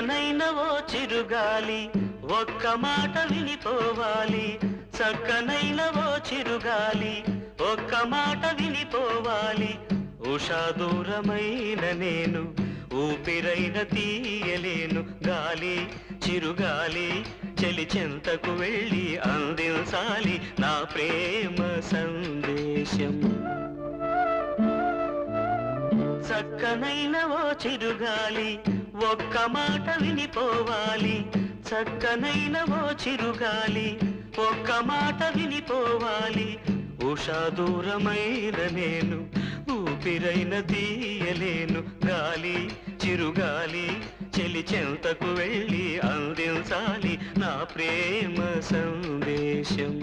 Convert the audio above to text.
చక్కనైన ఓ చిరుగాలి ఒక్క మాట వినిపోవాలి చక్కనైన ఓ చిరుగాలి ఒక్క మాట వినిపోవాలి ఉషా దూరమైన నేను ఊపిరైన తీయలేను గాలి చిరుగాలి చెలి చెంతకు వెళ్ళి అందించాలి నా ప్రేమ సందేశం చక్కనైన ఓ చిరుగాలి ఒక్క మాట వినిపోవాలి చక్కనైన ఓ చిరుగాలి ఒక్క మాట వినిపోవాలి ఉషా దూరమైన నేను ఊపిరైన తీయలేను గాలి చిరుగాలి చెలి చెంతకు వెళ్ళి అందించాలి నా ప్రేమ సందేశం